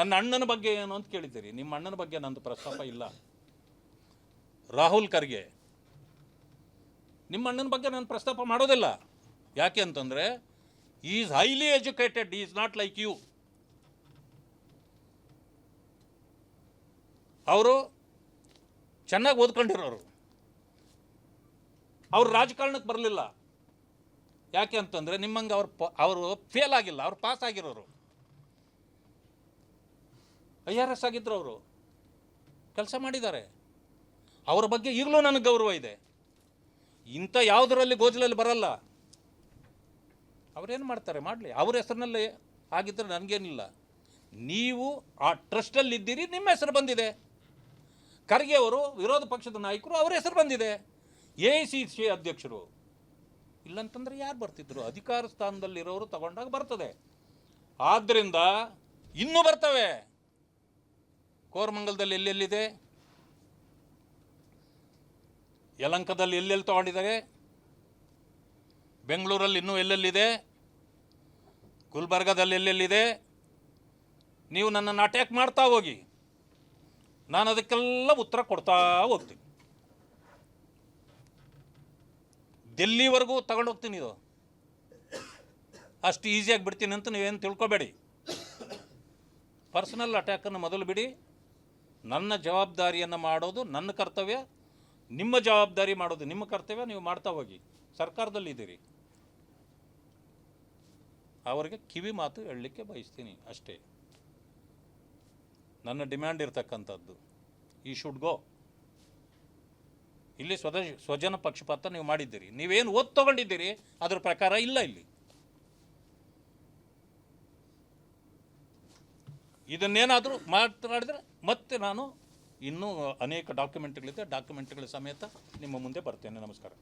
ನನ್ನ ಅಣ್ಣನ ಬಗ್ಗೆ ಏನು ಅಂತ ಕೇಳಿದ್ದೀರಿ. ನಿಮ್ಮ ಅಣ್ಣನ ಬಗ್ಗೆ ನಂದು ಪ್ರಸ್ತಾಪ ಇಲ್ಲ. ರಾಹುಲ್ ಖರ್ಗೆ ನಿಮ್ಮ ಅಣ್ಣನ ಬಗ್ಗೆ ನಾನು ಪ್ರಸ್ತಾಪ ಮಾಡೋದಿಲ್ಲ. ಯಾಕೆ ಅಂತಂದರೆ is highly educated, is not like you. ಅವರು ಚೆನ್ನಾಗಿ ಓದ್ಕೊಂಡಿರೋರು, ಅವರು ರಾಜಕಾರಣಕ್ಕೆ ಬರಲಿಲ್ಲ. ಯಾಕೆ ಅಂತಂದರೆ ನಿಮ್ಮಂಗೆ ಅವರು ಫೇಲ್ ಆಗಿಲ್ಲ, ಅವ್ರು ಪಾಸ್ ಆಗಿರೋರು. IRS ಆಗಿದ್ದರು, ಅವರು ಕೆಲಸ ಮಾಡಿದ್ದಾರೆ. ಅವರ ಬಗ್ಗೆ ಈಗಲೂ ನನಗೆ ಗೌರವ ಇದೆ. ಇಂಥ ಯಾವುದರಲ್ಲಿ ಗೋಜಲಲ್ಲಿ ಬರಲ್ಲ. ಅವರೇನು ಮಾಡ್ತಾರೆ ಮಾಡಲಿ, ಅವ್ರ ಹೆಸರಿನಲ್ಲಿ ಆಗಿದ್ದರೆ ನನಗೇನಿಲ್ಲ. ನೀವು ಆ ಟ್ರಸ್ಟಲ್ಲಿ ಇದ್ದೀರಿ, ನಿಮ್ಮ ಹೆಸರು ಬಂದಿದೆ. ಖರ್ಗೆ ಅವರು ವಿರೋಧ ಪಕ್ಷದ ನಾಯಕರು, ಅವರ ಹೆಸರು ಬಂದಿದೆ. AICC ಅಧ್ಯಕ್ಷರು. ಇಲ್ಲಂತಂದರೆ ಯಾರು ಬರ್ತಿದ್ರು? ಅಧಿಕಾರ ಸ್ಥಾನದಲ್ಲಿರೋರು ತಗೊಂಡಾಗ ಬರ್ತದೆ. ಆದ್ದರಿಂದ ಇನ್ನೂ ಬರ್ತವೆ. ಕೋರಮಂಗಲದಲ್ಲಿ ಎಲ್ಲೆಲ್ಲಿದೆ, ಯಲಂಕದಲ್ಲಿ ಎಲ್ಲೆಲ್ಲಿ ತಗೊಂಡಿದ್ದಾರೆ, ಬೆಂಗಳೂರಲ್ಲಿ ಇನ್ನೂ ಎಲ್ಲೆಲ್ಲಿದೆ, ಗುಲ್ಬರ್ಗದಲ್ಲಿ ಎಲ್ಲೆಲ್ಲಿದೆ. ನೀವು ನನ್ನನ್ನು ಅಟ್ಯಾಕ್ ಮಾಡ್ತಾ ಹೋಗಿ, ನಾನು ಅದಕ್ಕೆಲ್ಲ ಉತ್ತರ ಕೊಡ್ತಾ ಹೋಗ್ತೀನಿ. ಡೆಲ್ಲಿವರೆಗೂ ತಗೊಂಡೋಗ್ತೀನಿ. ಇದು ಅಷ್ಟು ಈಸಿಯಾಗಿ ಬಿಡ್ತೀನಿ ಅಂತ ನೀವೇನು ತಿಳ್ಕೊಬೇಡಿ. ಪರ್ಸನಲ್ ಅಟ್ಯಾಕನ್ನು ಮೊದಲು ಬಿಡಿ. ನನ್ನ ಜವಾಬ್ದಾರಿಯನ್ನು ಮಾಡೋದು ನನ್ನ ಕರ್ತವ್ಯ, ನಿಮ್ಮ ಜವಾಬ್ದಾರಿ ಮಾಡೋದು ನಿಮ್ಮ ಕರ್ತವ್ಯ. ನೀವು ಮಾಡ್ತಾ ಹೋಗಿ. ಸರ್ಕಾರದಲ್ಲಿದ್ದೀರಿ. ಅವರಿಗೆ ಕಿವಿ ಮಾತು ಹೇಳಲಿಕ್ಕೆ ಬಯಸ್ತೀನಿ ಅಷ್ಟೇ. ನನ್ನ ಡಿಮ್ಯಾಂಡ್ ಇರ್ತಕ್ಕಂಥದ್ದು, ಈ ಶುಡ್ ಗೋ. ಇಲ್ಲಿ ಸ್ವಜನ ಪಕ್ಷಪಾತ ನೀವು ಮಾಡಿದ್ದೀರಿ. ನೀವೇನು ಓದ್ ತಗೊಂಡಿದ್ದೀರಿ ಅದ್ರ ಪ್ರಕಾರ ಇಲ್ಲ. ಇಲ್ಲಿ ಇದನ್ನೇನಾದರೂ ಮಾತನಾಡಿದರೆ ಮತ್ತೆ ನಾನು ಇನ್ನೂ ಅನೇಕ ಡಾಕ್ಯುಮೆಂಟ್ಗಳಿದೆ, ಡಾಕ್ಯುಮೆಂಟ್ಗಳ ಸಮೇತ ನಿಮ್ಮ ಮುಂದೆ ಬರ್ತೇನೆ. ನಮಸ್ಕಾರ.